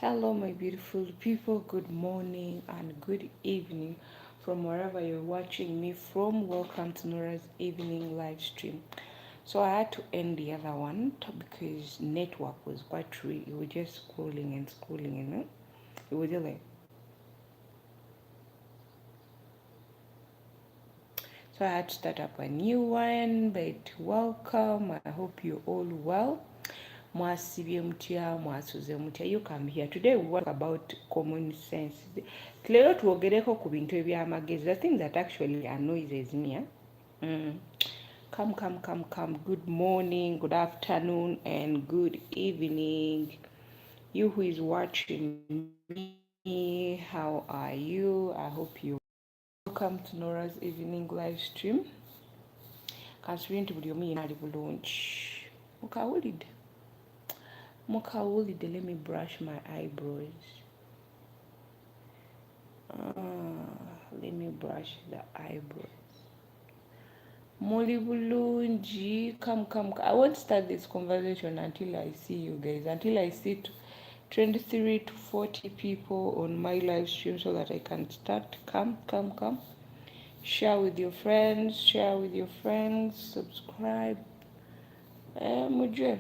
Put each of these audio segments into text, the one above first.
Hello, my beautiful people. Good morning and good evening from wherever you're watching me from. Welcome to Nora's evening live stream. So I had to end the other one because network was quite real. You were just scrolling and scrolling, It was just like. So I had to start up a new one, but welcome. I hope you're all well. Mwasibye mutya, mwasuze mutya. You come here. Today we talk about common sense. Lero twogereko ku bintu eby'amagezi. The thing that actually annoys me. Come. Good morning, good afternoon, and good evening. You who is watching me, how are you? I hope you welcome to Nora's evening live stream. Kansubira nti buli omu yenna ali bulungi. Mukawulide, let me brush my eyebrows. Let me brush the eyebrows. Muli bulungi. Come. I won't start this conversation until I see you guys, until I see 23 to 40 people on my live stream so that I can start. Come. Share with your friends, subscribe. Mujwe.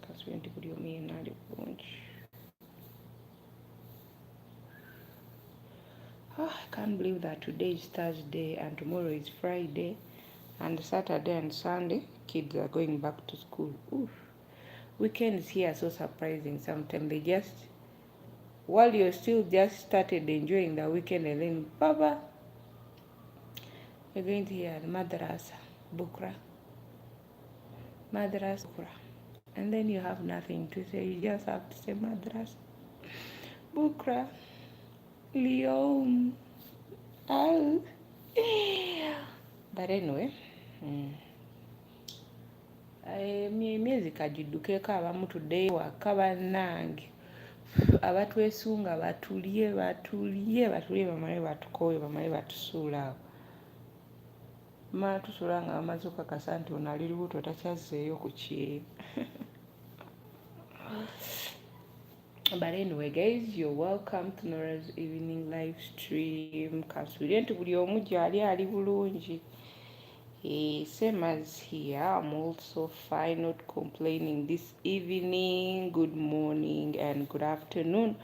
Kasubira buli omu yenna ali bulungi. I can't believe that today is Thursday and tomorrow is Friday and Saturday and Sunday kids are going back to school. Oof. Weekends here are so surprising sometimes. They just, while you're still just started enjoying the weekend, and then Baba, you're going to hear Madrasa, Bukra, and then you have nothing to say. You just have to say Madrasa, Bukra, Leon, Al. But anyway, emyezi kagiddukeko abamu tuddeyo waka bannange abatwesunga batulye bamale batukooye bamale batusuula awo mala tusuula nga bamaze okukakasa nti ono ali lubuto takyazzeeyo ku kyeyo. But anyway guys, you're welcome to Nora's evening live stream. Kansubire nti buli omu gy'ali ali bulungi. Same as here, I'm also fine, not complaining this evening. Good morning and good afternoon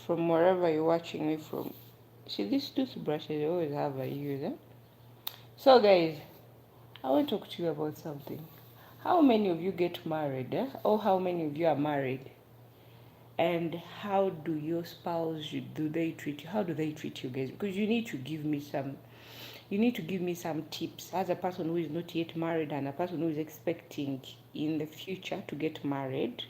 from wherever you're watching me from. See, these toothbrushes I always have a use. So guys, I want to talk to you about something. How many of you get married? Or how many of you are married? And how do your spouse, do they treat you? How do they treat you guys? Because you need to give me some tips as a person who is not yet married and a person who is expecting in the future to get married,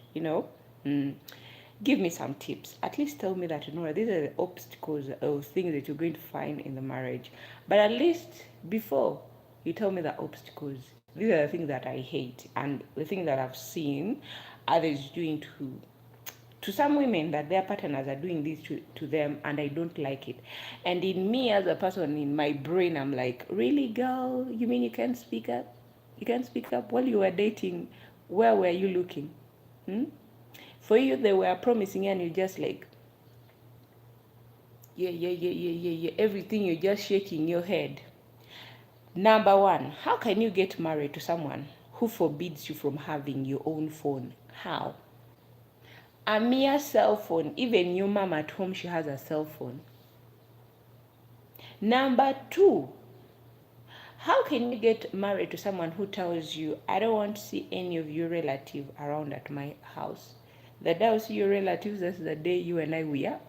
Give me some tips. At least tell me that, these are the obstacles or things that you're going to find in the marriage. But at least before you tell me the obstacles, these are the things that I hate and the things that I've seen others doing to some women, that their partners are doing this to them and I don't like it. And in me as a person, in my brain, I'm like, really, girl? You mean you can't speak up? You can't speak up? While you were dating, where were you looking? For you, they were promising and you just like, yeah. Everything, you're just shaking your head. Number one, how can you get married to someone who forbids you from having your own phone? How? A mere cell phone. Even your mom at home, she has a cell phone. Number two, how can you get married to someone who tells you, I don't want to see any of your relatives around at my house? The day I see your relatives, that's the day you and we are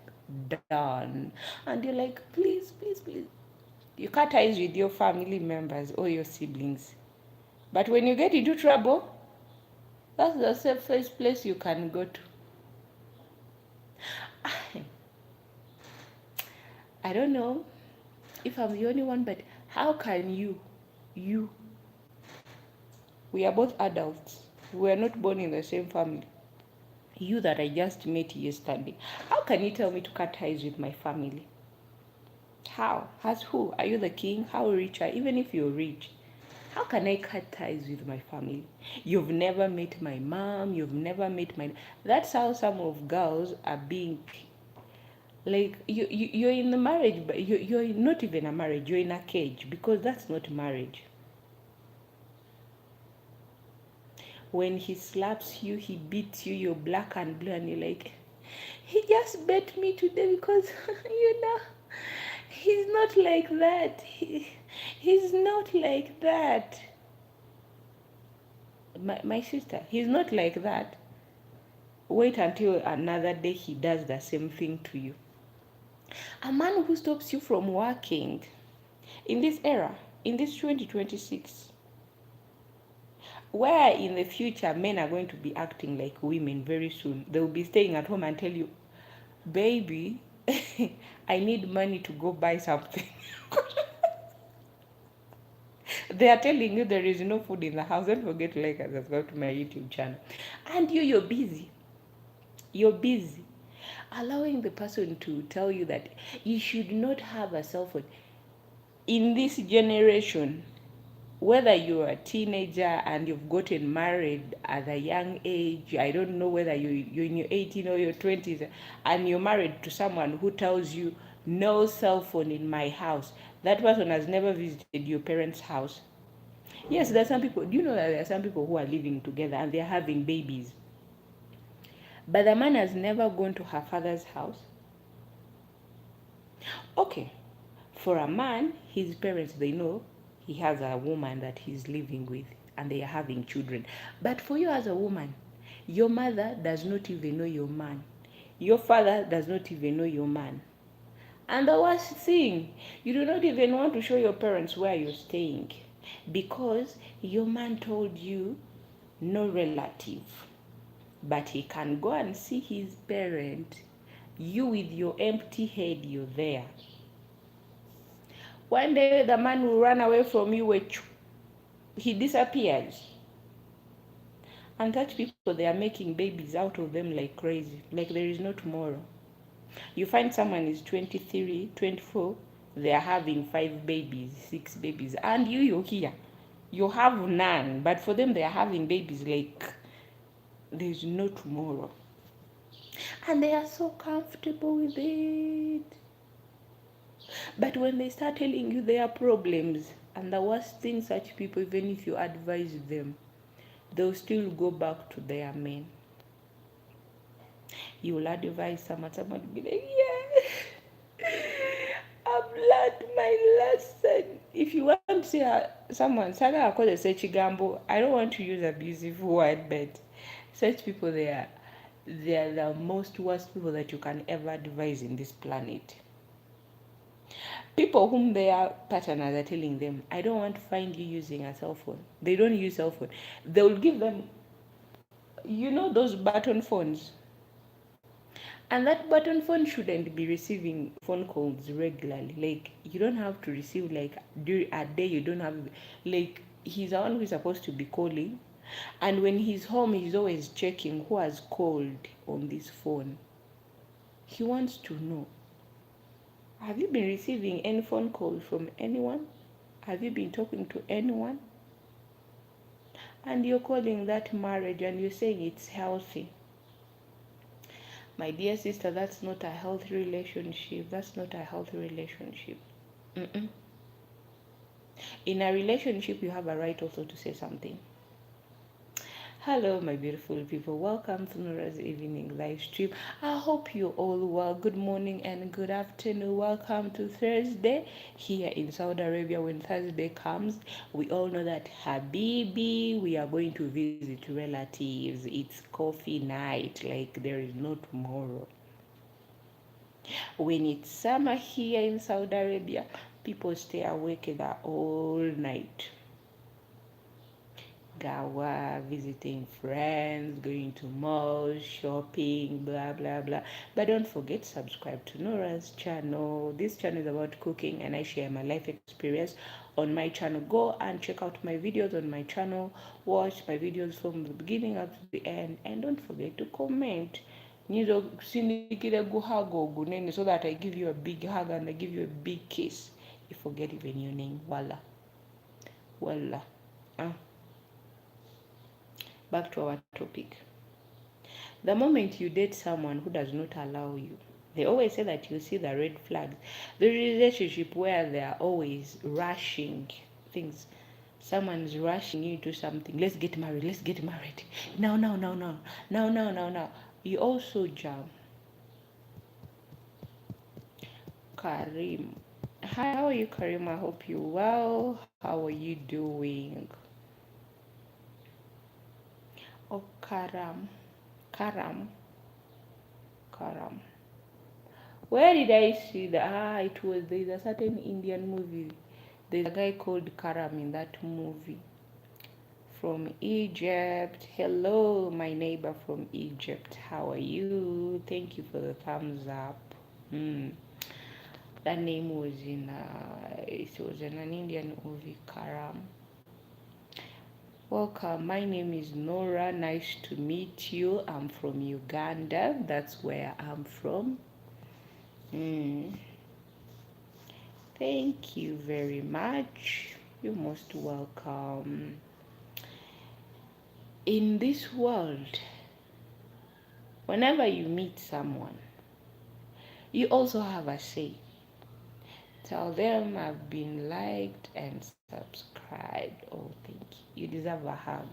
done. And you're like, please. You cut ties with your family members or your siblings. But when you get into trouble, that's the safest place you can go to. I don't know if I'm the only one, but how can you, we are both adults, we are not born in the same family. You that I just met yesterday, how can you tell me to cut ties with my family? How? As who? Are you the king? How rich are you? Even if you're rich, How can I cut ties with my family? You've never met my mom, you've never met my... That's how some of girls are being... Like, you're in the marriage, but you're not even a marriage, you're in a cage, because that's not marriage. When he slaps you, he beats you, you're black and blue, and you're like, he just bet me today because, he's not like that. He's not like that. My sister, he's not like that. Wait until another day he does the same thing to you. A man who stops you from working in this era, in this 2026, where in the future men are going to be acting like women very soon. They'll be staying at home and tell you, baby, I need money to go buy something. They are telling you there is no food in the house. Don't forget to like and subscribe to my YouTube channel. And you're busy. You're busy. Allowing the person to tell you that you should not have a cell phone. In this generation, whether you're a teenager and you've gotten married at a young age, I don't know whether you're in your 18 or your 20s, and you're married to someone who tells you, no cell phone in my house, that person has never visited your parents' house. Yes, there are some people, do you know that there are some people who are living together and they're having babies? But the man has never gone to her father's house. Okay, for a man, his parents, they know he has a woman that he's living with and they are having children. But for you as a woman, your mother does not even know your man. Your father does not even know your man. And the worst thing, you do not even want to show your parents where you're staying because your man told you no relative. But he can go and see his parent. You with your empty head, you're there. One day the man will run away from you, he disappears. And such people, they are making babies out of them like crazy, like there is no tomorrow. You find someone is 23, 24, they are having 5 babies, 6 babies, and you're here. You have none, but for them, they are having babies like there's no tomorrow. And they are so comfortable with it. But when they start telling you their problems, and the worst thing, such people, even if you advise them, they'll still go back to their men. You will advise someone will be like, yeah, I've learned my lesson. If you want to say someone, I call it Sechigambo. I don't want to use abusive word, but such people, they are the most worst people that you can ever advise in this planet. People whom their partners are telling them, I don't want to find you using a cell phone. They don't use cell phone. They will give them, those button phones. And that button phone shouldn't be receiving phone calls regularly. Like, you don't have to receive, like, during a day, you don't have, like, he's the one who's supposed to be calling. And when he's home, he's always checking who has called on this phone. He wants to know, have you been receiving any phone calls from anyone? Have you been talking to anyone? And you're calling that marriage and you're saying it's healthy. My dear sister, that's not a healthy relationship. That's not a healthy relationship. Mm-mm. In a relationship, you have a right also to say something. Hello, my beautiful people. Welcome to Norah's evening live stream. I hope you're all well. Good morning and good afternoon. Welcome to Thursday here in Saudi Arabia. When Thursday comes, we all know that Habibi, we are going to visit relatives. It's coffee night, like there is no tomorrow. When it's summer here in Saudi Arabia, people stay awake the all night. Gawa, visiting friends, going to malls, shopping, blah blah blah. But don't forget, subscribe to Norah's channel. This channel is about cooking and I share my life experience on my channel. Go and check out my videos on my channel. Watch my videos from the beginning up to the end, and don't forget to comment. So that I give you a big hug and I give you a big kiss. You forget even your name. Voila. Voila. Back to our topic. The moment you date someone who does not allow you, they always say that you see the red flags. The relationship where they are always rushing things. Someone's rushing you to something. Let's get married. Let's get married. No, no, no, no. No, no, no, no. You also jam. Karim. Hi, how are you, Karim? I hope you're well. How are you doing? Oh, Karam. Karam. Karam. Where did I see that? It was, there's a certain Indian movie. There's a guy called Karam in that movie. From Egypt. Hello, my neighbor from Egypt. How are you? Thank you for the thumbs up. That name was it was in an Indian movie, Karam. Welcome, my name is Norah. Nice to meet you. I'm from Uganda. That's where I'm from. Thank you very much. You're most welcome. In this world, whenever you meet someone, you also have a say. Tell them I've been liked and subscribed. Oh, thank you. You deserve a hug.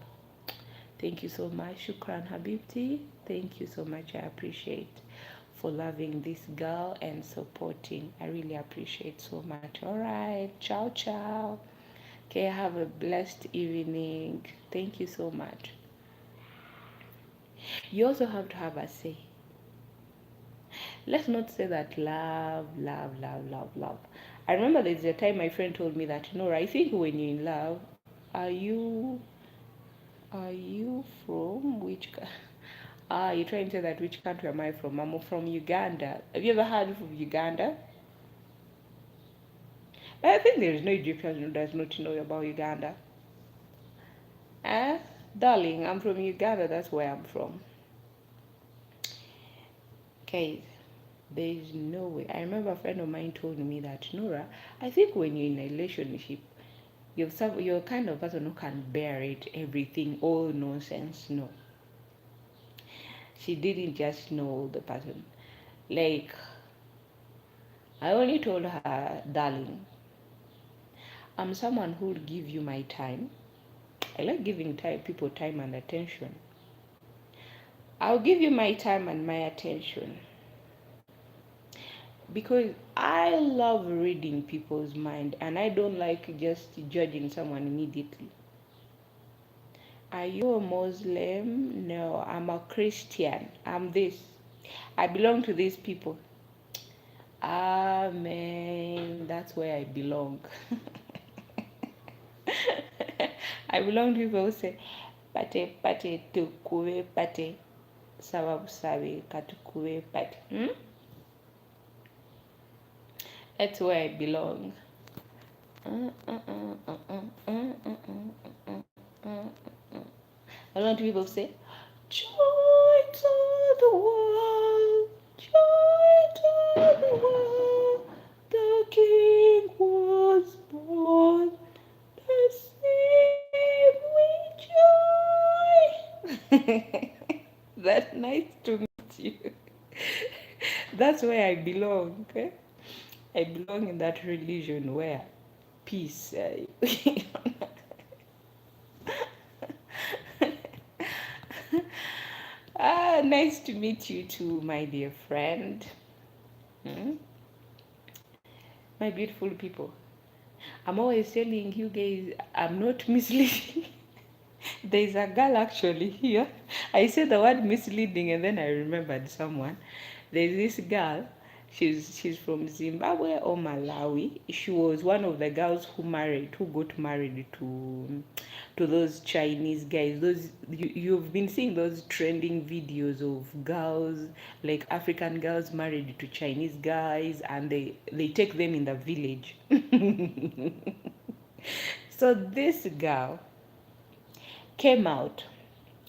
Thank you so much. Shukran Habibti. Thank you so much. I appreciate for loving this girl and supporting. I really appreciate so much. All right. Ciao, ciao. Okay, have a blessed evening. Thank you so much. You also have to have a say. Let's not say that love, love, love, love, love. I remember there's a time my friend told me that, Nora, I think when you're in love, are you from which you try and say that which country am I from? I'm from Uganda. Have you ever heard of Uganda? I think there is no Egyptian who does not know about Uganda. Eh? Darling, I'm from Uganda, that's where I'm from. Okay, there is no way. I remember a friend of mine told me that, Nora, I think when you're in a relationship, you're kind of person who can bear it, everything, all nonsense. No. She didn't just know the person. Like, I only told her, darling, I'm someone who will give you my time. I like giving people time and attention. I'll give you my time and my attention. Because I love reading people's mind and I don't like just judging someone immediately. Are you a Muslim? No, I'm a Christian. I'm this. I belong to these people. Amen. That's where I belong. I belong to people who say, pate, pate, tukue, pate, sababu sabe, katukue, pate. That's where I belong. A lot of people say, joy to the world, joy to the world, the King was born, let's sing with joy. That's nice to meet you. That's where I belong, okay? I belong in that religion where peace. Nice to meet you too, my dear friend. My beautiful people. I'm always telling you guys, I'm not misleading. There's a girl actually here. I said the word misleading and then I remembered someone. There's this girl. She's from Zimbabwe or Malawi. She was one of the girls who got married to those Chinese guys. Those you've been seeing those trending videos of girls, like African girls married to Chinese guys, and they take them in the village. So this girl came out.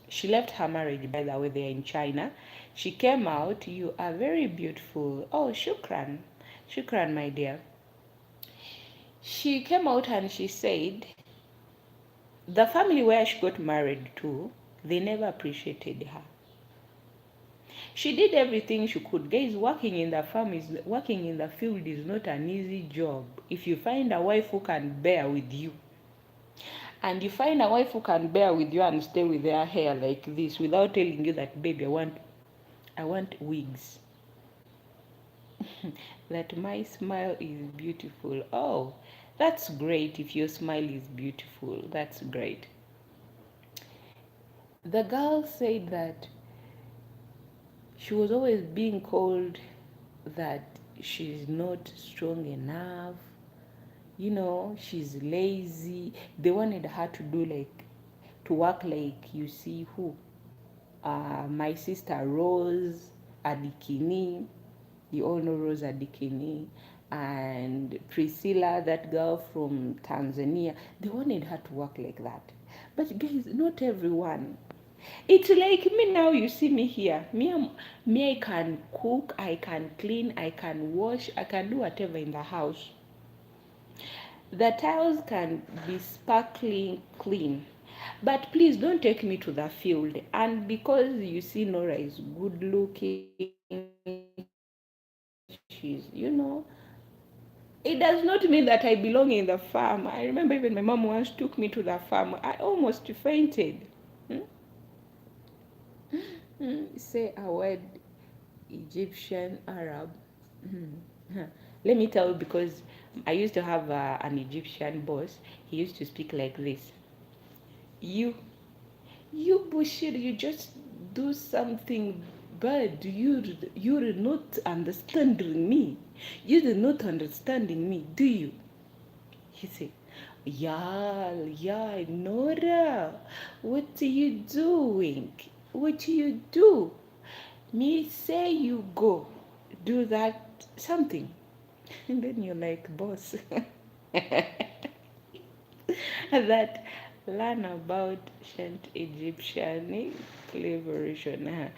She left her marriage, by the way, they're in China. She came out, you are very beautiful. Oh, shukran. Shukran, my dear. She came out and she said, the family where she got married to, they never appreciated her. She did everything she could. Guys, working in the field is not an easy job. If you find a wife who can bear with you, and you find a wife who can bear with you and stay with their hair like this without telling you that, baby, I want wigs. That my smile is beautiful. Oh, that's great. If your smile is beautiful, that's great. The girl said that she was always being called that she's not strong enough, she's lazy. They wanted her to do to work like, you see who, my sister Rose Adikini. You all know Rose Adikini, and Priscilla, that girl from Tanzania. They wanted her to work like that. But guys, not everyone. It's like me now. You see me here. Me, I can cook, I can clean, I can wash, I can do whatever in the house. The tiles can be sparkling clean. But please don't take me to the field. And because you see Nora is good looking, it does not mean that I belong in the farm. I remember even my mom once took me to the farm. I almost fainted. Say a word, Egyptian, Arab. Let me tell you, because I used to have an Egyptian boss. He used to speak like this. You bullshit, you just do something bad. You're not understanding me. You're not understanding me, do you? He said, yeah, Nora, what are you doing? What do you do? Me say you go, do that something. And then you're like, boss. That learn about ancient Egyptian cleveration.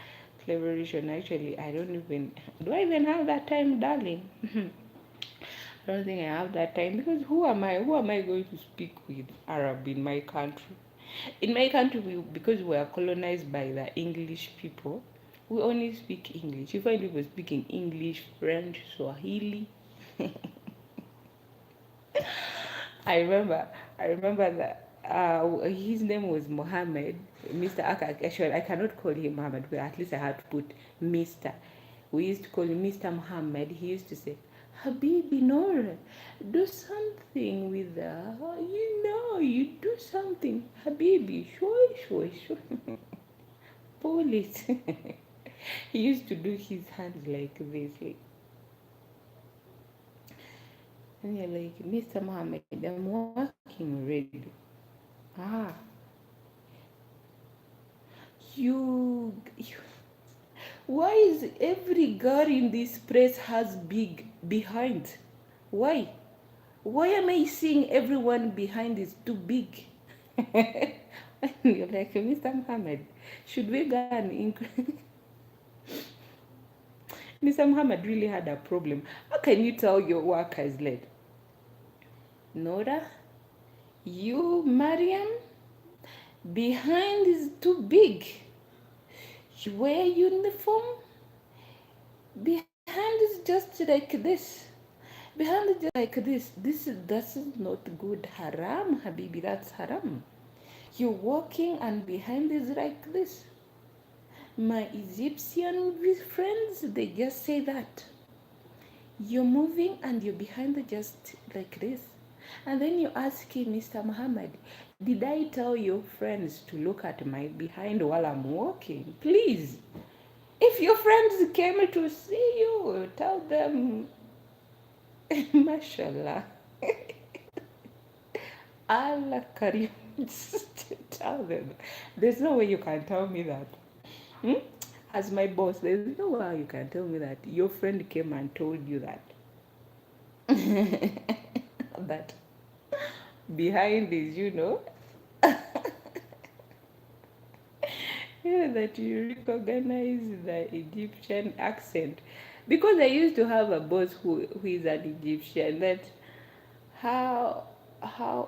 Cleveration, actually, do I even have that time, darling? I don't think I have that time, because who am I? Who am I going to speak with Arab in my country? In my country, because we are colonized by the English people, we only speak English. You find people speaking English, French, Swahili. I remember that his name was Mohammed, Mr. Akak. Actually, I cannot call him Mohammed, but at least I had to put Mr. We used to call him Mr. Mohammed. He used to say, Habibi Noor, do something with you do something. Habibi, shoy. Pull it. He used to do his hands like this, and you're like, Mr. Mohammed, I'm working already. Ah, you. Why is every girl in this place has big behind? Why? Why am I seeing everyone behind is too big? And you're like, Mr. Muhammad, should we go and increase? Mr. Muhammad really had a problem. How can you tell your workers late? Nora, you, Mariam, behind is too big. You wear uniform. Behind is just like this. Behind is just like this. This is not good. Haram, Habibi, that's haram. You're walking and behind is like this. My Egyptian friends, they just say that. You're moving and you're behind just like this. And then you ask him, Mr. Muhammad, did I tell your friends to look at my behind while I'm walking? Please. If your friends came to see you, tell them, mashallah. Allah Karim. Tell them. There's no way you can tell me that. As my boss, there's no way you can tell me that your friend came and told you that. That behind is, that you recognize the Egyptian accent. Because I used to have a boss who is an Egyptian. That how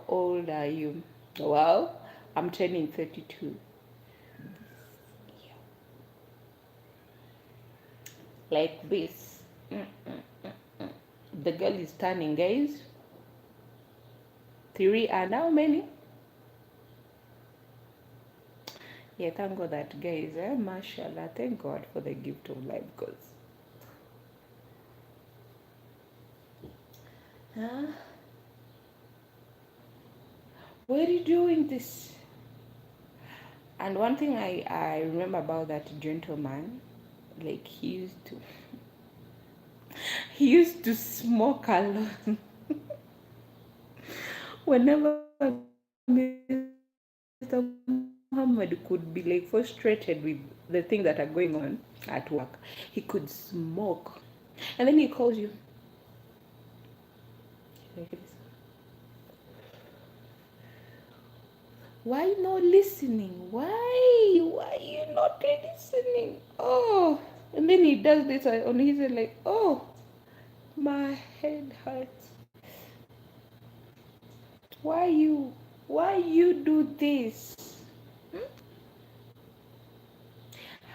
old are you? Wow. I'm turning 32. Like this. The girl is turning, guys. 3 and how many? Yeah, thank God that, guys. Mashallah, thank God for the gift of life, because why are you doing this? And one thing I remember about that gentleman, like he used to smoke a lot. Whenever Mr. Muhammad could be like frustrated with the things that are going on at work, he could smoke. And then he calls you. Why not listening? Why you not listening? Oh, and then he does this on his head like, oh, my head hurts. Why you do this?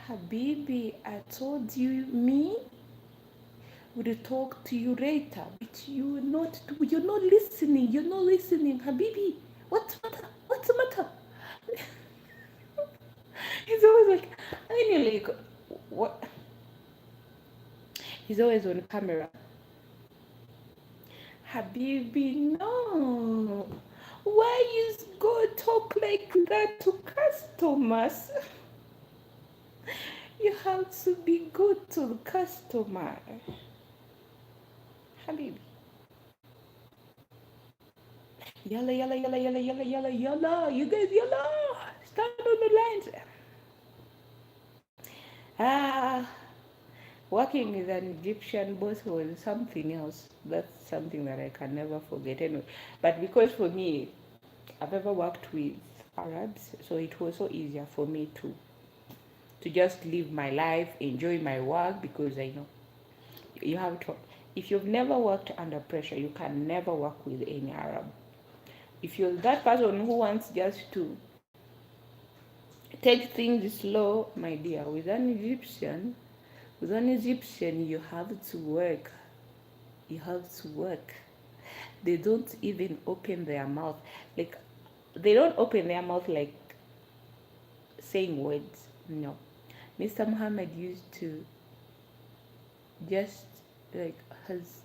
Habibi, I told you me would talk to you later, but you're not listening. You're not listening, Habibi. What's the matter? What's the matter? He's always like, and then you're like, what? He's always on camera. Habibi, no. Why you go talk like that to customers? You have to be good to the customer. Habibi. Yalla, yalla, yalla, yalla, yalla, yalla, yalla. You guys, yalla. Stand on the lines. Ah, working with an Egyptian boss was something else. That's something that I can never forget. Anyway, but because for me, I've ever worked with Arabs, so it was so easier for me to just live my life, enjoy my work, because I know you have to. If you've never worked under pressure, you can never work with any Arab. If you're that person who wants just to take things slow, my dear, with an Egyptian, you have to work. You have to work. They don't even open their mouth. Like, they don't open their mouth like saying words. No. Mr. Muhammad used to just like has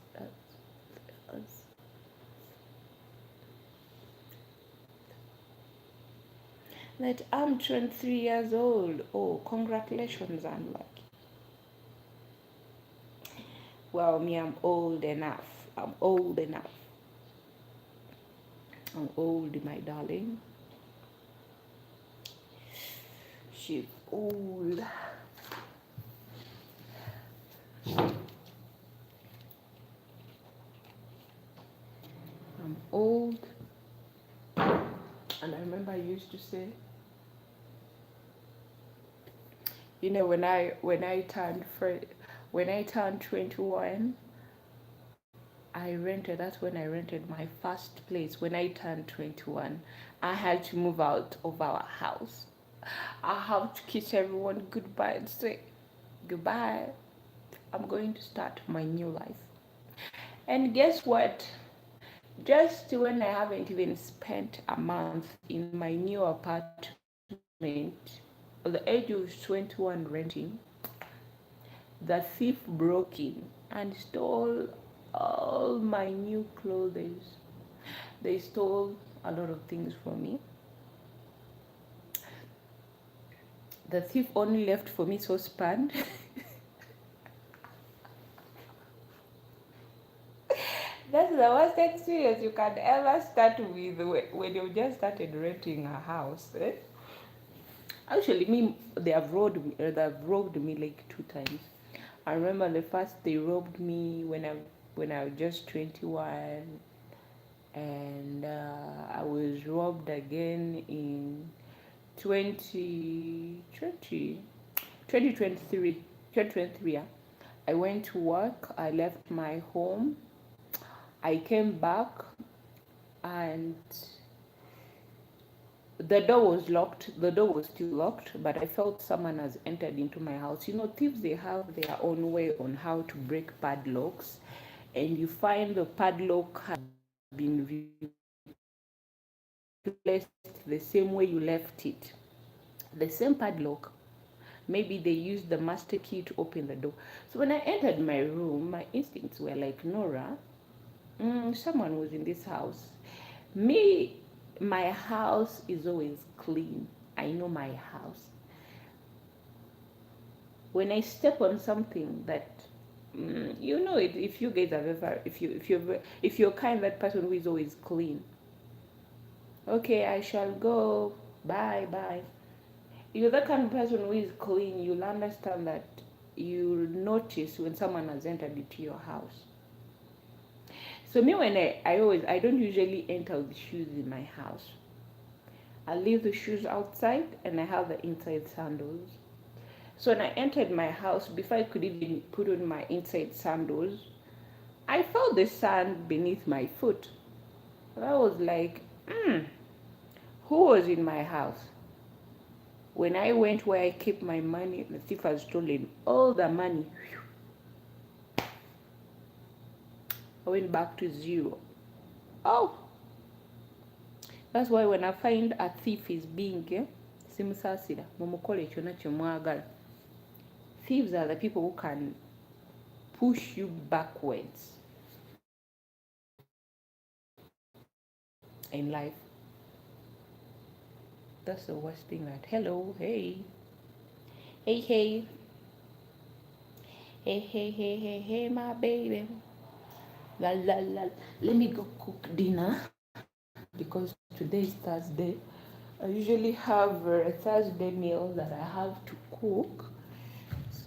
that I'm 23 years old. Oh, congratulations, I'm lucky. Well, me, I'm old enough. I'm old enough. I'm old, my darling. She's old. I'm old. And I remember I used to say, you know, when I turned 21, that's when I rented my first place. When I turned 21, I had to move out of our house. I have to kiss everyone goodbye and say, goodbye. I'm going to start my new life. And guess what? Just when I haven't even spent a month in my new apartment, at the age of 21 renting, the thief broke in and stole all my new clothes. They stole a lot of things from me. The thief only left for me saucepan. That's the worst experience you can ever start with when you just started renting a house. Eh? Actually, they've robbed me like 2 times. I remember the first they robbed me when I was just 21, and I was robbed again in 2023. Yeah. I went to work. I left my home. I came back, and The door was locked. The door was still locked, but I felt someone has entered into my house. You know, thieves, they have their own way on how to break padlocks, and you find the padlock has been replaced the same way you left it. The same padlock. Maybe they used the master key to open the door. So when I entered my room, my instincts were like, Nora, someone was in this house. Me, my house is always clean. I know my house. When I step on something that, you know it, if you guys have ever, if you're kind that person who is always clean. Okay, I shall go. Bye, bye. You're that kind of person who is clean. You'll understand that. You'll notice when someone has entered into your house. So me, when I don't usually enter with shoes in my house. I leave the shoes outside and I have the inside sandals. So when I entered my house, before I could even put on my inside sandals, I felt the sand beneath my foot. And I was like, who was in my house? When I went where I keep my money, the thief has stolen all the money. I went back to zero. Oh, that's why when I find a thief is being, simusasira, mumukole kyonna kye mwagala. Thieves are the people who can push you backwards in life. That's the worst thing. That hello, hey, hey, hey, hey, hey, hey, hey, hey, my baby. La la la. Let me go cook dinner because today is Thursday. I usually have a Thursday meal that I have to cook.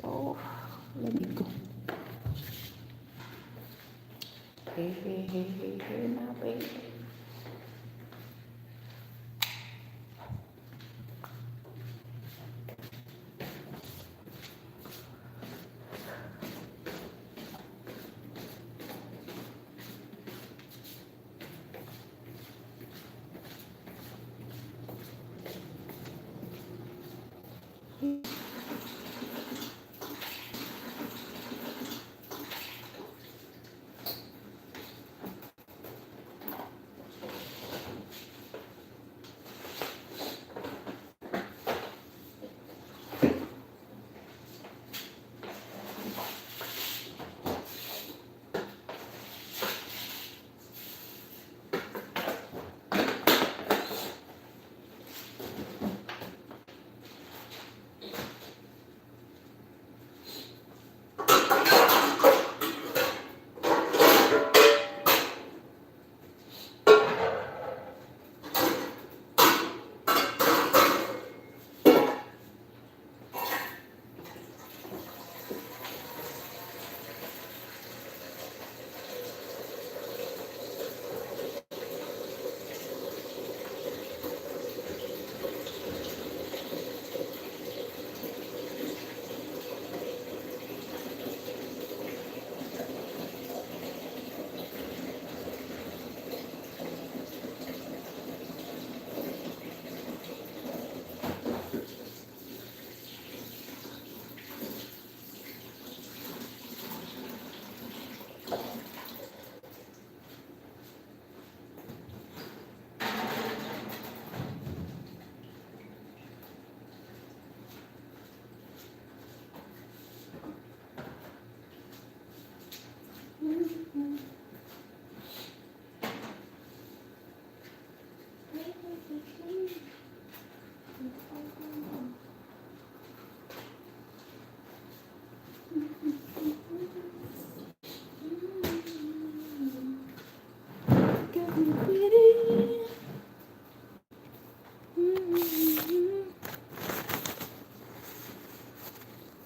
So let me go. Hey, hey, hey, hey, hey, my baby.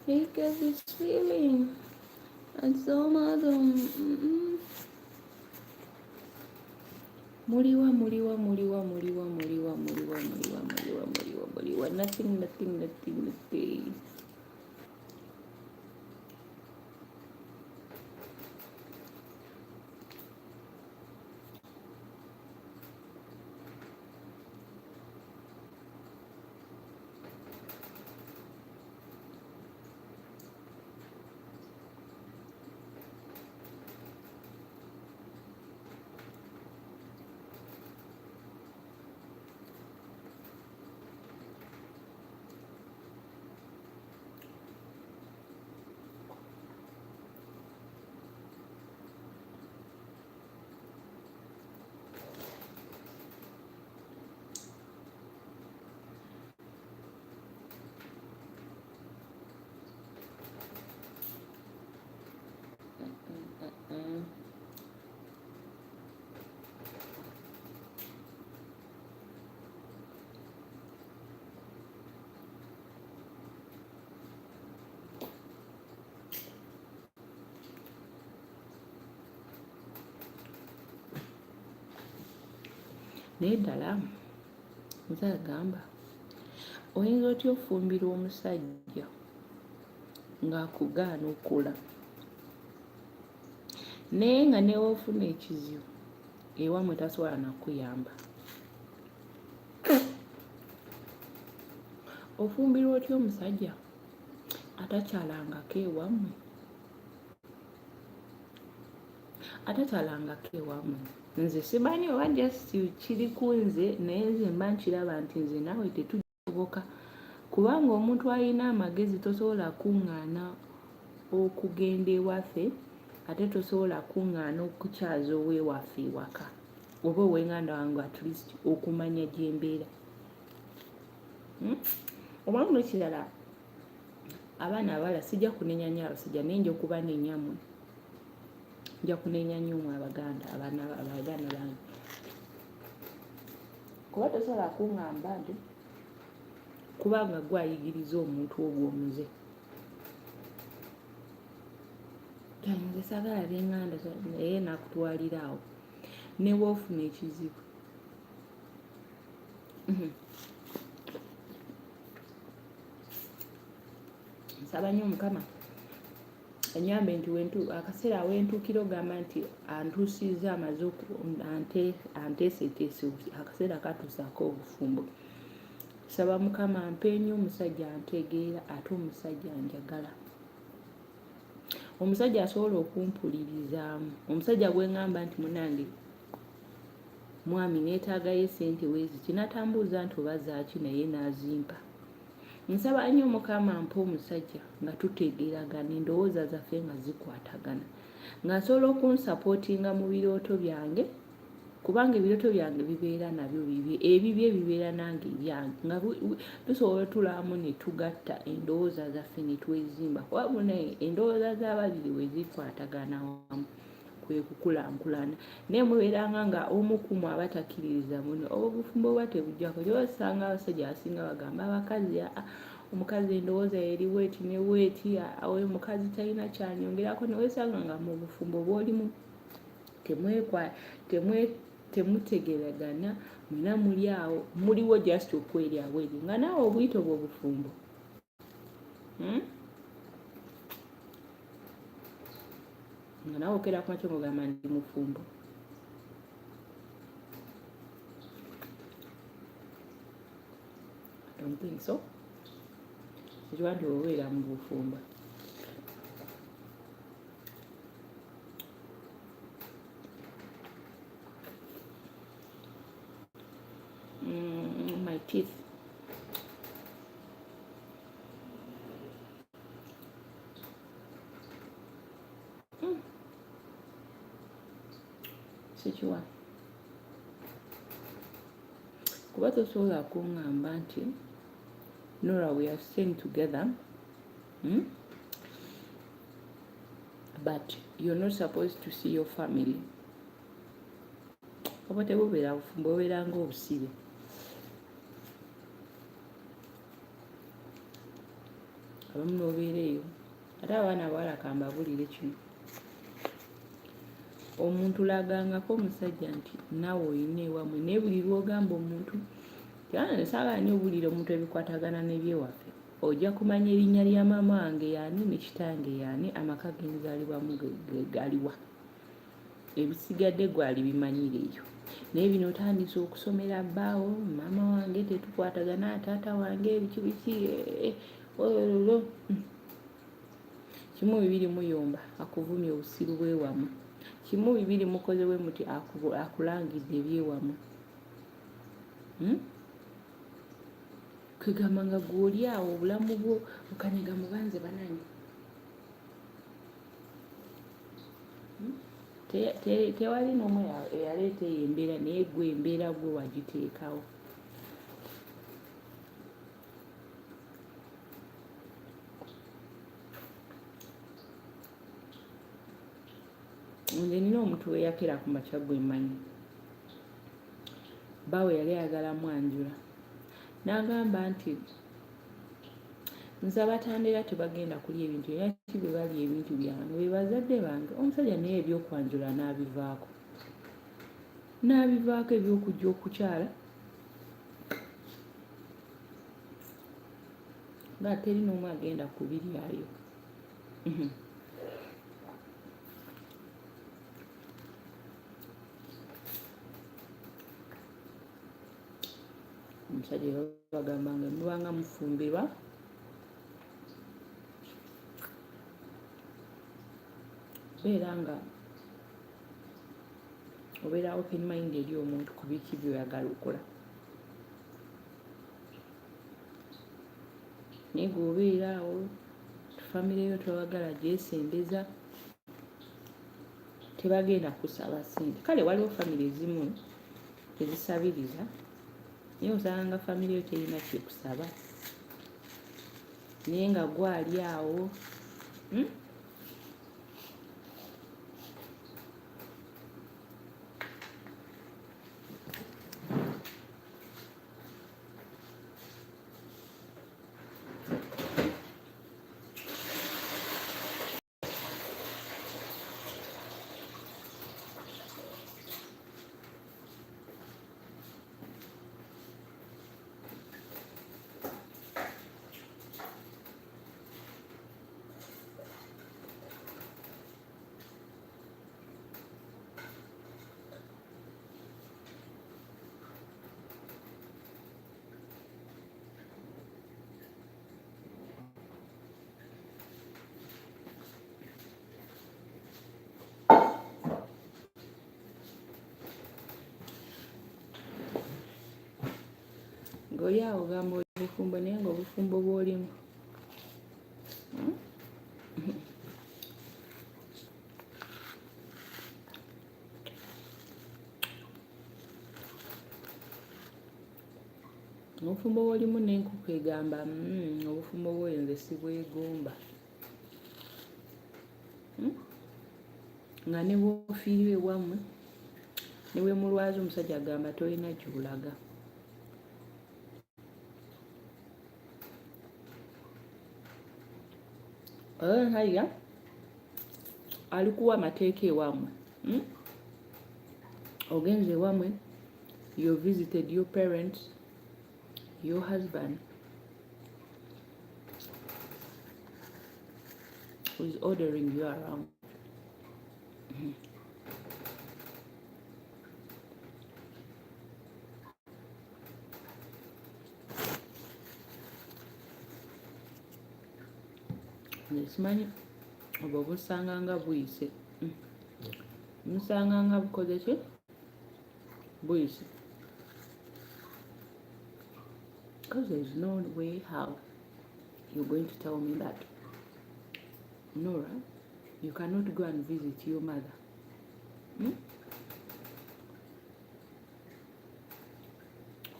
You get this feeling, and some of them. Muriwa, Muriwa, Muriwa, Muriwa, Muriwa, Muriwa, Muriwa, Muriwa, Muriwa, Muriwa. Nothing, nothing, nothing, nothing. naye ddala nze agamba oyinza otya ofumbira omusajja ng'akugaana okukola naye nga newoofuna ekizibu ewamwe tasobola nakuyamba? Ofumbirwa otya omusajja atakyalangako ewammwe? Atakyalangako ewammwe. Nze simanyi oba just kiri ku nze, naye nze mba nkiraba nti nze naawe tetusoboka, kubanga omuntu alina amagezi tosobola kuŋŋaana okugenda ewaffe ate tosobola kuŋŋaana okukyaza ow'ewaffe ewaka oba ow'enganda wange at least okumanya gyembeera. Omanyi n'ekirala, abaana abawala sijja kunenya nnyo abasajja naye nja okubanenya mmwe, nja kunenya nnyo mmwe abaganda, abaganda bange, kuba tosobola kuŋŋamba nti kubanga gwayigiriza omuntu ogwo omuze. Nze saagala b'enganda naye nakutwalira awo ne woofuna ekizibu. Nsaba nnyo Mukama anyambe nti akaseera wentuukira ogamba nti antuusizza amaze anteeseteese akaseera katuusaako obufumbo. Saba Mukama mpe nnyo omusajja antegeera ate omusajja njagala, omusajja asobola okumpulirizaamu, omusajja gwe ŋŋamba nti munange mwami neetaagayo sente weezi kinatambuuza nti oba zaaki naye n'azimpa. Nsaba nnyo Mukama mpa omusajja nga tutegeeragana, endowooza zaffe nga zikwatagana, ng'asobola okunsapootinga mu birooto byange, kubanga ebirooto byange bibeera nabyo ebibye bibeera nange ebyange, nga tusobola otulaamu ne tugatta endowooza zaffe ne twezimba, kuba munaye endowooza z'ababiri we zikwatagana wamu kwe kukulankulana. Naye mubeeranga nga omu ku mmwe aba takkiririza munne, obufumbo bwa tebujjako. Kyo osanga abasajja abasinga bagamba abakazi omukazi endowooza eri weeti ne weeti, omukazi talina kyanyongerako, ne weesanga nga mu bufumbo bw'olimu temutegeragana, mwena muli awo muliwo just okweryawo eri nga naawe obuyita obwo obufumbo. Nga naawe okera ku makyo ng'ogamba ndi mufumbo. I don't think so. Ekiba nti obeera mu bufumbo. My teeth. Sikiwa. Kuba tosobola kuŋŋamba nti Norah, we are staying together, but you're not supposed to see your family. Oba tebubeera bufumbo, bubeera ng'obusibe. Abamu n'obeera eyo. Ate abaana abawala kambabulire kino. Omuntu lagangako omusajja nti naawe olina ewammwe, naye buli lw'ogamba omuntu saagala nnyo obulira omuntu ebikwatagana n'ebyewaffe, ojja kumanya erinnya lya maama wange yaani ne kitange yaani, amaka g'enzaalibwamu galiwa, ebisigadde gwali bimanyire eyo. Naye bino otandise okusomera bbaawo, maama wange tetukwatagana, taata wange biki ololo. Kimu bibiri muyomba akuvumye obusiru bw'ewammwe, kimu bibiri mukoze bwe muti akulangidde eby'ewammwe. Kwegamba nga gw'oli awo obulamu bwo bukanyiga mubanze bananyi. Tewali n'omu eyaleeta eyo embeera, naye gwe embeera gwe wagiteekawo. Nze nina omuntu weyakera ku makya gwe mmanyi. Bbaawe yali ayagala mwanjula. N'agamba nti nze abatandera tebagenda kulya ebintu era ki bwe balya ebintu byange, be bazadde bange. Omusajja naye ebyokwanjula n'abivaako. n'abivaako ebyokujja okukyala nga teri n'omu agenda kubiryayo. Omusajja bagamba nga mubanga mufumbirwa beera nga obeera open mind eri omuntu ku biki byoyagala okukola, naye gweobeera awo famire yo tebagala gyesembeza, tebagenda kusaba ssente. Kale waliwo famire ezimu ezisabiriza naye osanga nga famire yo terina kyekusaba naye nga gwali awo ng'oli awo gamba oli bufumbo naye ng'obufumbo bw'olimu obufumbo bw'olimu n'enkoko egamba obufumbo bw'oyo nze sibwegomba, nga ne bwofiirwa ewammwe ne bwe mulwaza omusajja agamba tolina gy'olaga. Haya alikuwa amateeka ewammwe, ogenze ewammwe, you visited your parents, your husband who is ordering you around. Simanyi oba busanga nga buyise, musanga nga bukoze ki buyise, because there is no way how you're going to tell me that Nora, you cannot go and visit your mother.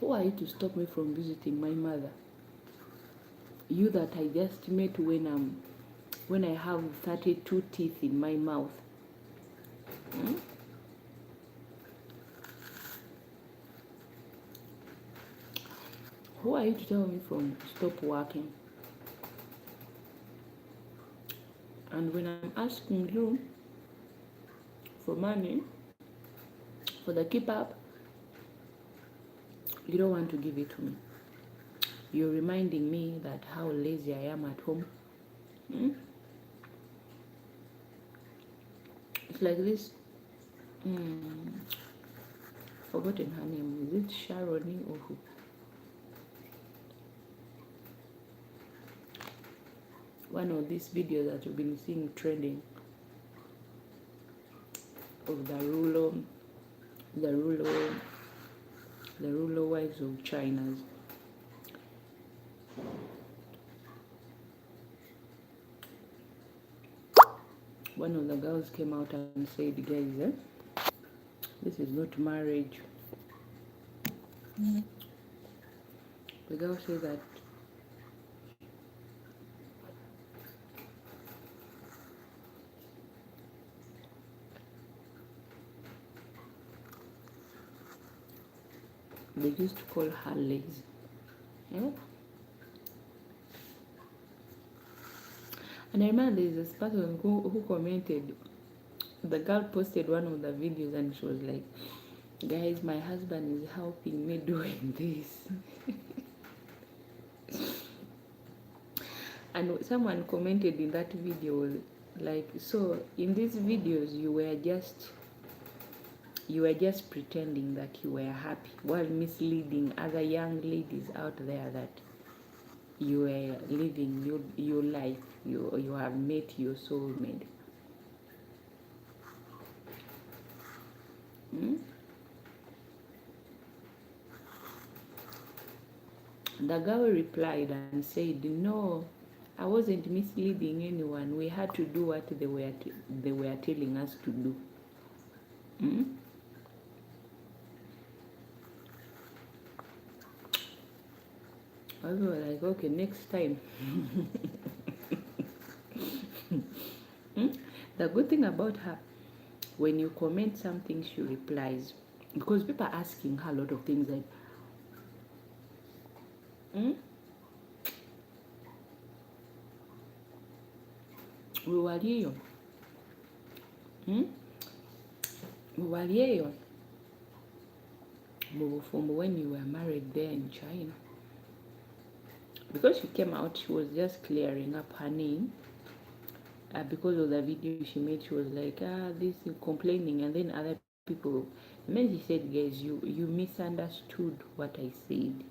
Who are you to stop me from visiting my mother? You that I just met when I have 32 teeth in my mouth. Who are you to tell me from stop working? And when I'm asking you for money, for the keep up, you don't want to give it to me. You're reminding me that how lazy I am at home. It's like this. Forgotten her name. Is it Sharon or who? One of these videos that you've been seeing trending of the ruler wives of China's. One of the girls came out and said, guys, this is not marriage. The girl said that they used to call her lazy. And I remember there's this person who commented, the girl posted one of the videos and she was like, Guys, my husband is helping me doing this. And someone commented in that video, like, so in these videos you were just pretending that you were happy while misleading other young ladies out there that you were living your life, you have met your soulmate. The girl replied and said, no, I wasn't misleading anyone. We had to do what they were telling us to do. I was like, okay, next time. The good thing about her, when you comment something, she replies. Because people are asking her a lot of things like, Waliyo, from when you were married there in China. Because she came out, she was just clearing up her name. Because of the video she made, she was like, this is complaining, and then other people. And then she said, guys, you misunderstood what I said.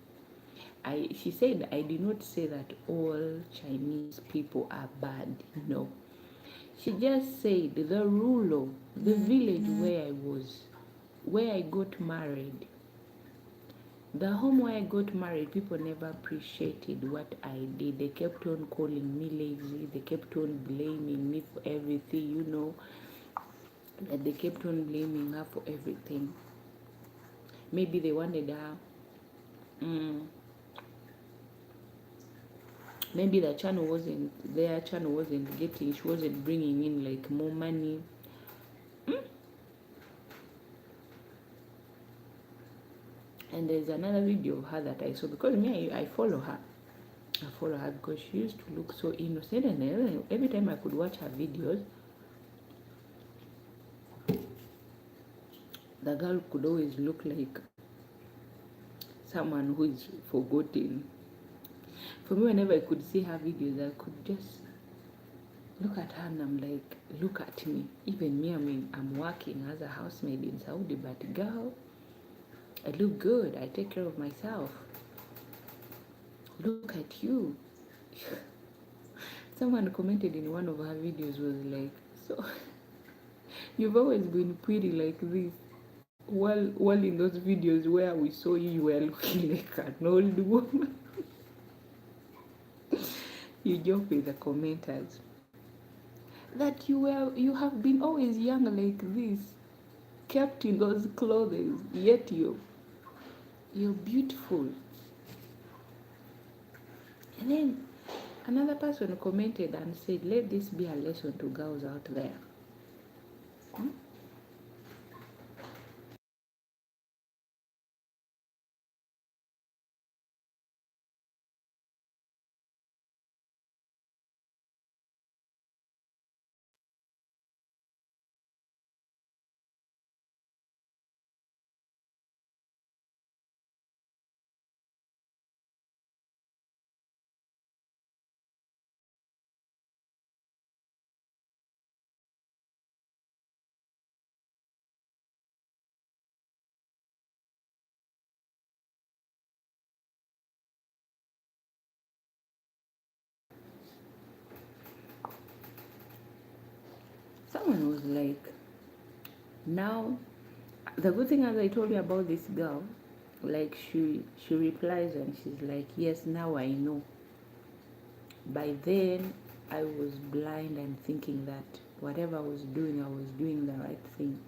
She said, I did not say that all Chinese people are bad. No. She just said the rule of the village where I got married. The home where I got married, people never appreciated what I did. They kept on calling me lazy. They kept on blaming me for everything, that they kept on blaming her for everything. Maybe they wanted her. Maybe their channel wasn't getting, she wasn't bringing in like more money. And there's another video of her that I saw, because I follow her. Because she used to look so innocent, and every time I could watch her videos, the girl could always look like someone who is forgotten. For me, whenever I could see her videos, I could just look at her and I'm like, look at me. Even me, I'm working as a housemaid in Saudi, but girl, I look good. I take care of myself. Look at you. Someone commented in one of her videos, was like, so you've always been pretty like this. While in those videos where we saw you were looking like an old woman. You joke with the commenters that you have been always young like this, kept in those clothes, yet you're beautiful. And then another person commented and said, let this be a lesson to girls out there. Someone was like, now, the good thing, as I told you about this girl, like she replies and she's like, yes, now I know. By then, I was blind and thinking that whatever I was doing the right thing.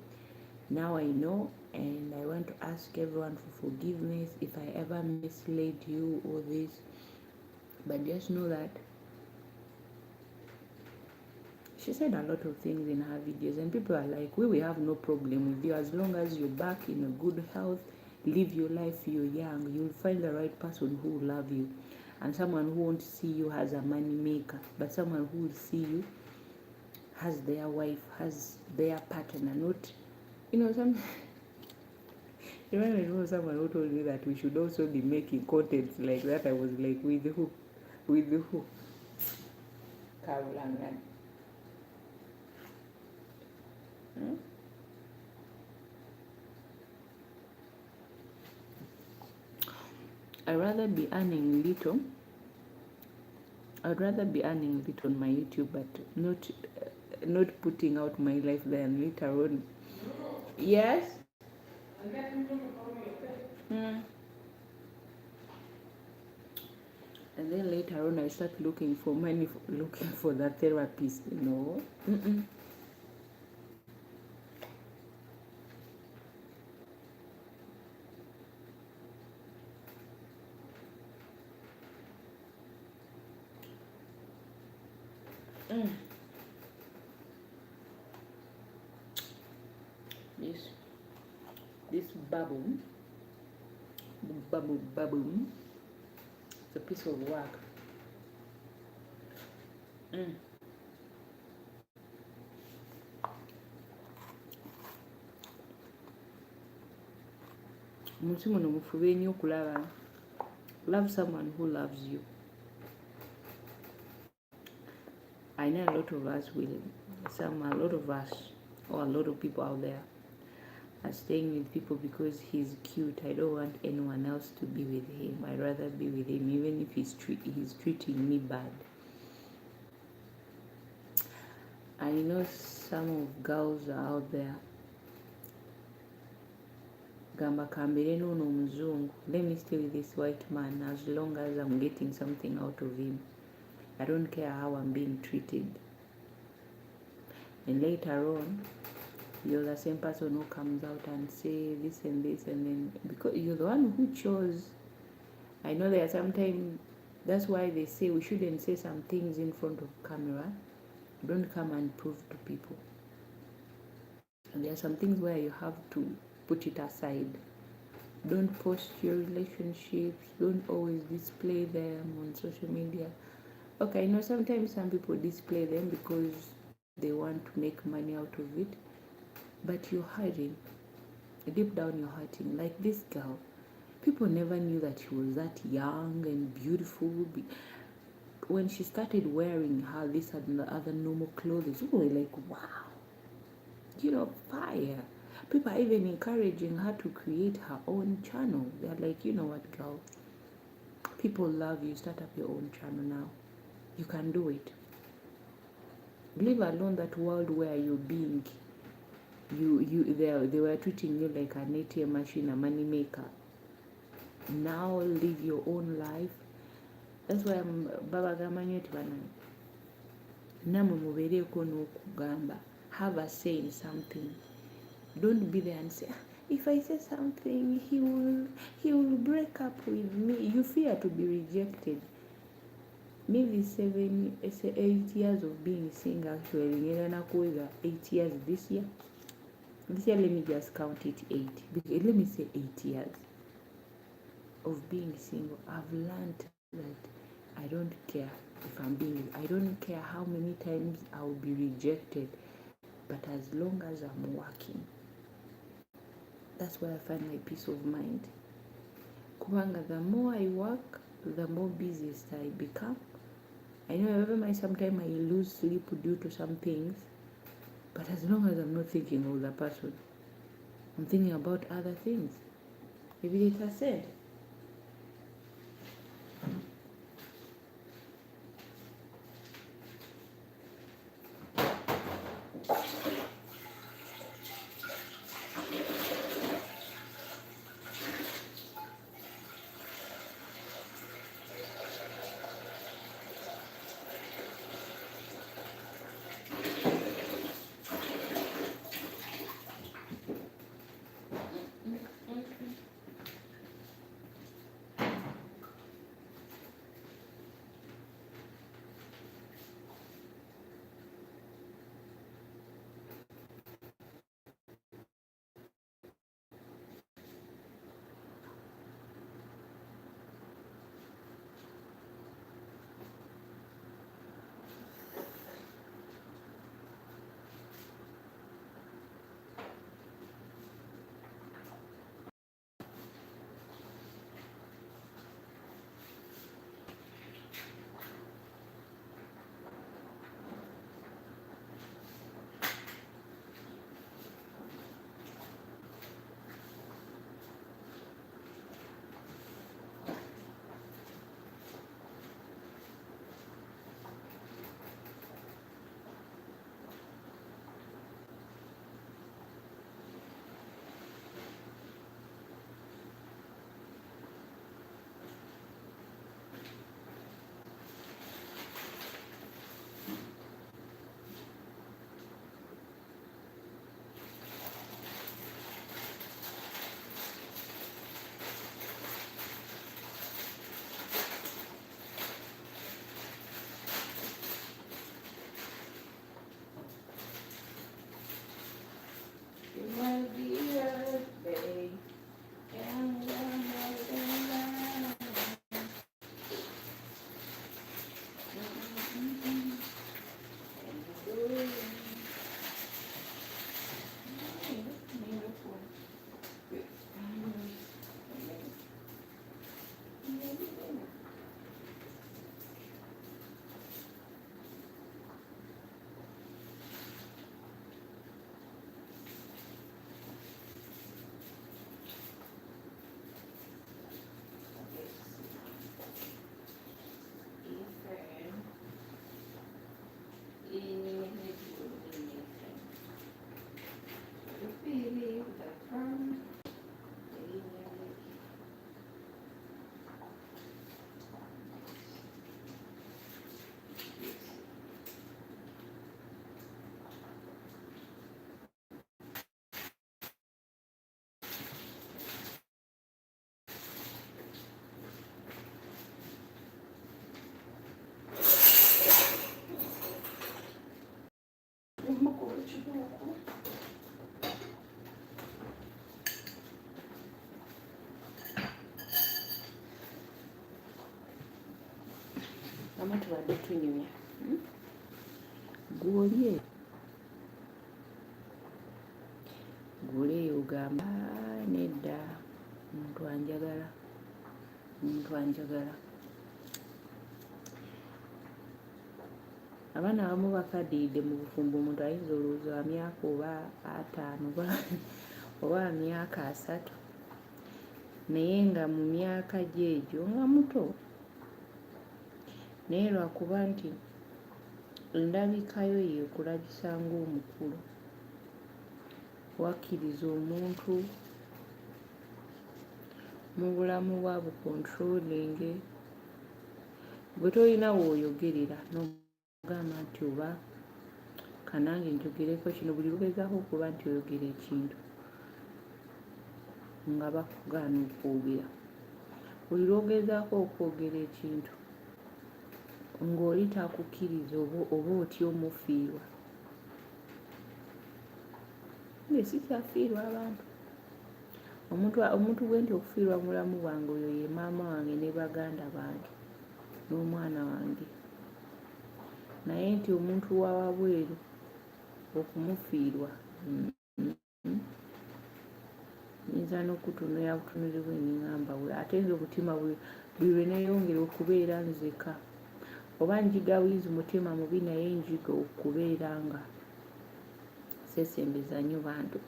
Now I know, and I want to ask everyone for forgiveness if I ever misled you or this. But just know that she said a lot of things in her videos, and people are like, we will have no problem with you as long as you're back in a good health, live your life, you're young, you'll find the right person who will love you, and someone who won't see you as a money maker, but someone who will see you as their wife, as their partner, not, some. Even I know someone who told me that we should also be making contents like that. I was like, with who? With who? Karulangan. Hmm? I'd rather be earning little. I'd rather be earning little on my YouTube, but not putting out my life there and later on. Yes. Mm. And then later on, I start looking for money, looking for the therapist. No. Mm-mm. Mm. This bubble, it's a piece of work. Mm. Munsi muno mufube nnyo okulaba. Love someone who loves you. I know a lot of us will, a lot of us, or a lot of people out there are staying with people because he's cute. I don't want anyone else to be with him. I'd rather be with him even if he's treating me bad. I know some of girls are out there. Gamba kambere nono mzungu. Let me stay with this white man as long as I'm getting something out of him. I don't care how I'm being treated. And later on, you're the same person who comes out and say this and this, and then because you're the one who chose. I know there are sometimes, that's why they say we shouldn't say some things in front of camera. Don't come and prove to people. And there are some things where you have to put it aside. Don't post your relationships. Don't always display them on social media. Okay, I know sometimes some people display them because they want to make money out of it, but you're hiding. Deep down you're hurting. Like this girl, people never knew that she was that young and beautiful. When she started wearing her this and the other normal clothes, people were like, wow, fire. People are even encouraging her to create her own channel. They're like, you know what, girl, people love you. Start up your own channel now. You can do it. Leave alone that world where you're being they were treating you like an ATM machine, a money maker. Now live your own life. That's why Baba Gamanyoti bana namwe mubeereko n'okugamba. Have a say in something. Don't be there and say, if I say something, he will break up with me. You fear to be rejected. Me this 8 years of being single, actually, 8 years this year. This year, let me just count it 8. Let me say 8 years of being single. I've learned that I don't care if I'm I don't care how many times I'll be rejected, but as long as I'm working, that's where I find my peace of mind. Kubanga, the more I work, the more busiest I become. I know sometimes I lose sleep due to some things, but as long as I'm not thinking of the person, I'm thinking about other things. Maybe it has said. Mama tubadde tunyumya gwolye gwolye ogamba nedda omuntu anjagala abaana abamu bakaddiridde mu bufumbo omuntu ayinza olowooza wa myaka oba 5 oba myaka 3 naye nga mu myaka gyegyo nga muto naye lwakuba nti endabikayo yeekulabisa ng'omukulu wakkiriza omuntu mu bulamu bwa bukontrolinge bwe tolina wooyogerera n'ogamba nti oba kanange njogereko kino buli lugezaako okuba nti oyogera ekintu nga bakugaana okwogera buli lwogezaako okwogera ekintu ng'oli takukkiriza oba otya omufiirwa nge sikyafiirwa abantu omuntu gwe nti okufiirwa mulamu bwange oyo ye maama wange ne baganda bange n'omwana wange naye nti omuntu wa wabweru okumufiirwa nyinza n'okutunulira butunulibwe ningamba we ate nze omutima bwe lwe neeyongera okubeera nzeka oba njiga wiizi mutima mubi naye njiga okubeera nga sesembeza nnyo bantu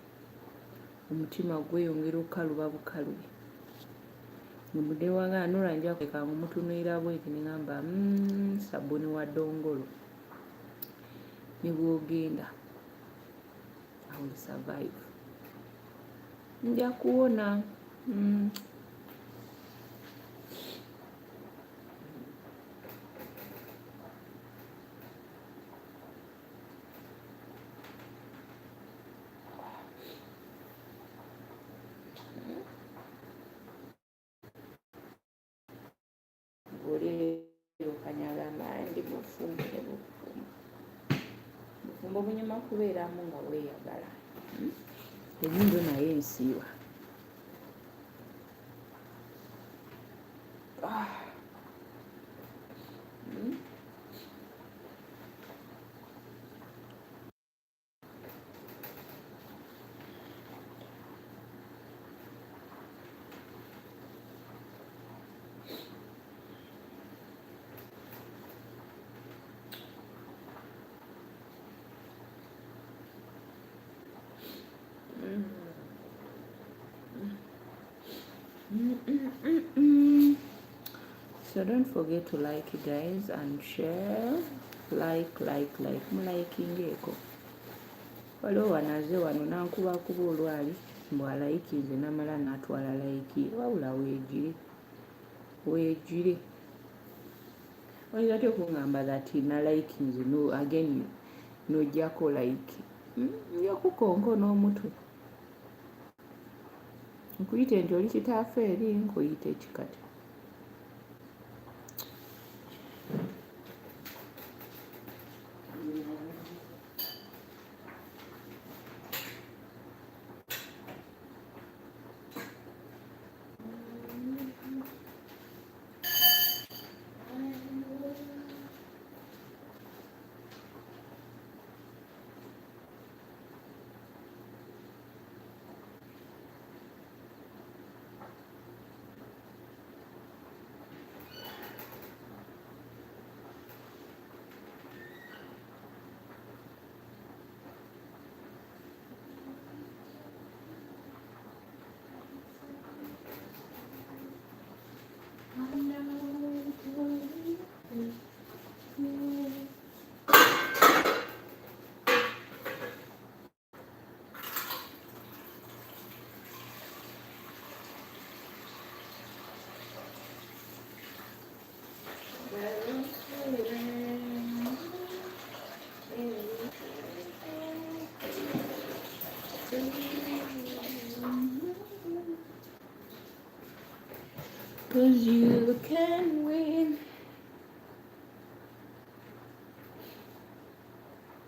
omutima gweyongera okukaluba bukalubi mudde wagala Norah nja kulekanga omutunulira bweti ningamba sabuni wa ddongolo ne bwogenda I will survive nja kuwona olero kanyagamba ndi bufumbo ne bufumbo bunyuma kubeeramu nga weeyagala enyindo naye ensiiwa So don't forget to like guys and share. Like mulayikingeeko waliwo wanaze wano nankubakuba olwali mbwalayikinze namala natwala layiki wabula weegire oyinza ty okungamba that nalayikinze no again nojjako like njokukonkona omutwe nkuyite nti oli kitaafe eri nkuyite ekikati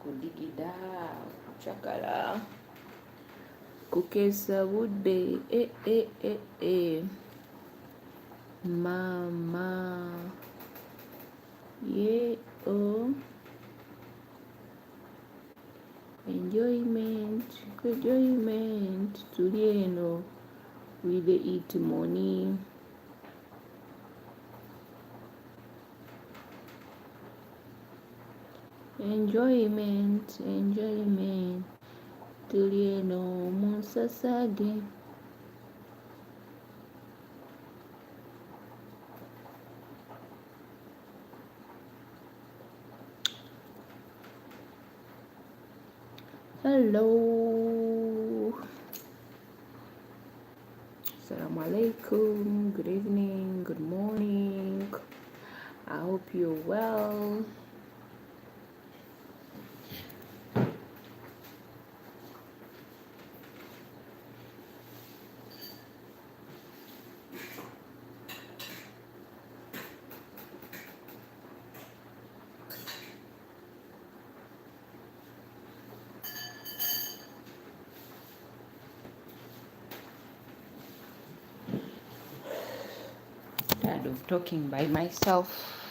kudigida kucakala kukeesa budde mama oh. Enjoyment tuli eno with the eat money. Enjoyment tuli eno munsasage. Hello, assalamu alaikum, good evening, good morning. I hope you're well. Tired of talking by myself.